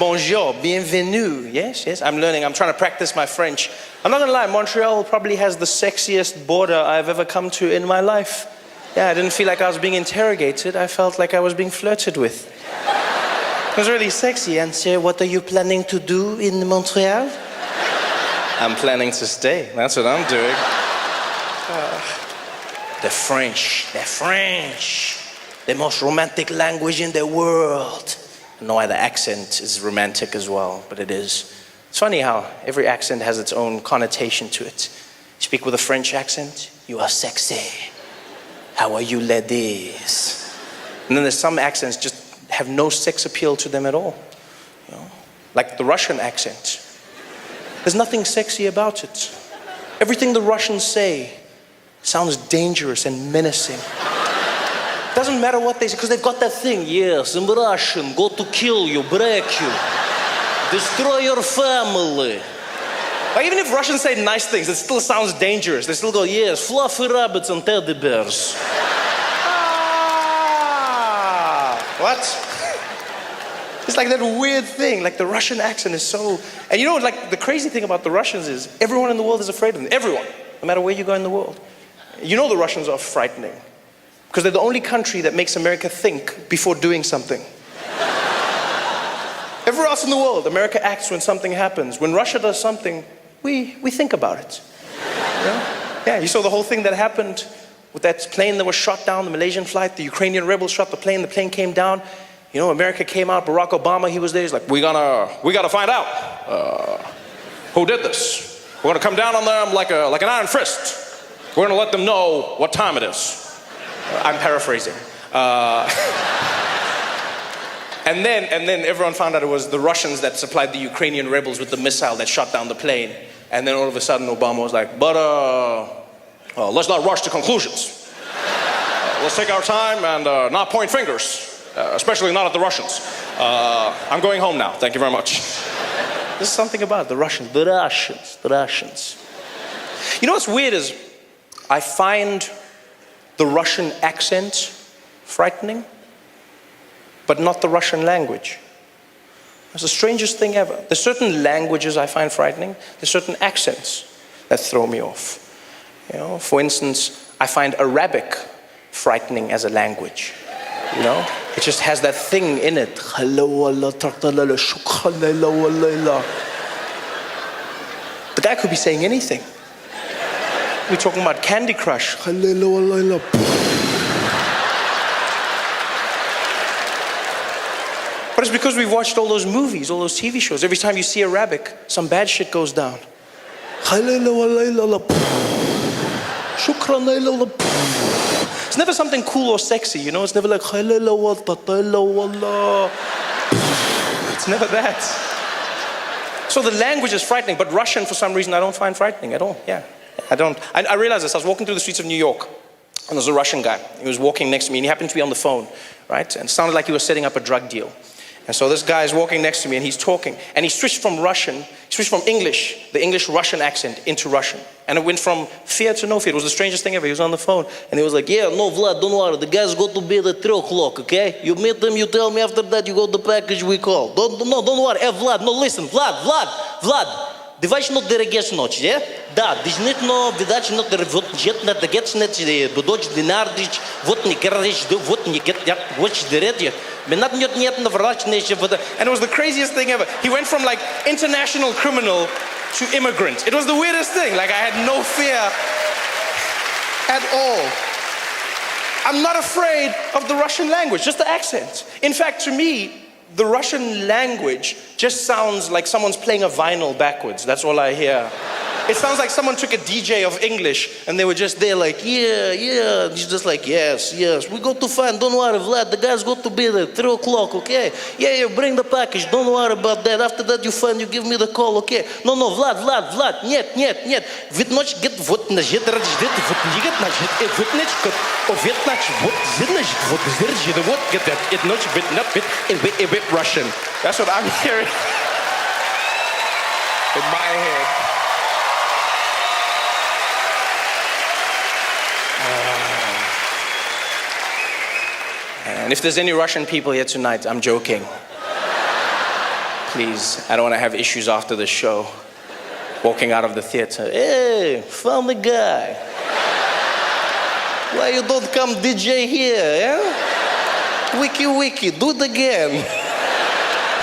Bonjour, bienvenue. Yes, yes, I'm learning. I'm trying to practice my French. I'm not gonna lie, Montreal probably has the sexiest border I've ever come to in my life. Yeah, I didn't feel like I was being interrogated. I felt like I was being flirted with. It was really sexy. And sir, what are you planning to do in Montreal? I'm planning to stay. That's what I'm doing. The French. The most romantic language in the world. I know why the accent is romantic as well, but it is. It's funny how every accent has its own connotation to it. You speak with a French accent, you are sexy. How are you, ladies? And then there's some accents just have no sex appeal to them at all. You know? Like the Russian accent. There's nothing sexy about it. Everything the Russians say sounds dangerous and menacing. Doesn't matter what they say, because they've got that thing. Yes, I'm Russian, go to kill you, break you, destroy your family. Like, even if Russians say nice things, it still sounds dangerous. They still go, yes, fluffy rabbits and teddy bears. What? It's like that weird thing, like the Russian accent is so... And you know, like, the crazy thing about the Russians is everyone in the world is afraid of them. Everyone, no matter where you go in the world. You know the Russians are frightening. Because they're the only country that makes America think before doing something. Everywhere else in the world, America acts when something happens. When Russia does something, we think about it. Yeah, you saw the whole thing that happened with that plane that was shot down, the Malaysian flight, the Ukrainian rebels shot the plane came down. You know, America came out, Barack Obama, he was there, he's like, we gotta find out who did this. We're gonna come down on them like an iron fist. We're gonna let them know what time it is. I'm paraphrasing. And then everyone found out it was the Russians that supplied the Ukrainian rebels with the missile that shot down the plane. And then all of a sudden Obama was like, but let's not rush to conclusions. Let's take our time and not point fingers, especially not at the Russians. I'm going home now, thank you very much. There's something about the Russians. You know what's weird is, I find the Russian accent frightening, but not the Russian language. It's the strangest thing ever. There's certain languages I find frightening. There's certain accents that throw me off. You know, for instance, I find Arabic frightening as a language. You know, it just has that thing in it. The guy could be saying anything. We're talking about Candy Crush. But it's because we've watched all those movies, all those TV shows. Every time you see Arabic, some bad shit goes down. It's never something cool or sexy, you know? It's never like, it's never that. So the language is frightening, but Russian, for some reason, I don't find frightening at all, yeah. I don't. I realized this. I was walking through the streets of New York, and there was a Russian guy. He was walking next to me, and he happened to be on the phone, right? And it sounded like he was setting up a drug deal. And so this guy is walking next to me, and he's talking. And he switched from English, the English-Russian accent, into Russian. And it went from fear to no fear. It was the strangest thing ever. He was on the phone, and he was like, yeah, no, Vlad, don't worry. The guy's got to be at 3 o'clock, okay? You meet him, you tell me after that, you got the package we call. Don't worry. Hey, Vlad, no, listen. Vlad. Девайш но дерегеш ночи, е? Да, дижнит но видач но деревот жет на дегец не будоч динардич, вот не кердиш, вот не кет, я вот дередje. Менат нет на врач не ще вода. And it was the craziest thing ever. He went from like international criminal to immigrant. It was the weirdest thing. Like, I had no fear at all. I'm not afraid of the Russian language, just the accent. In fact, to me, the Russian language just sounds like someone's playing a vinyl backwards. That's all I hear. It sounds like someone took a DJ of English and they were just there like, yeah. He's just like, yes. We go to find, don't worry, Vlad, the guy's got to be there, 3 o'clock, okay? Yeah, bring the package, don't worry about that. After that you find, you give me the call, okay? No, Vlad, нет. Ведь ночь get вот нажет, раджет, вот нигет нажет, вот нечкот, овет нач, вот зирнажет, вот зирджет, вот get that, it ночь, бит нап, бит Russian. That's what I'm hearing in my head. And if there's any Russian people here tonight, I'm joking. Please, I don't want to have issues after the show. Walking out of the theater. Hey, found the guy. Why you don't come DJ here, yeah? Wiki, do it again.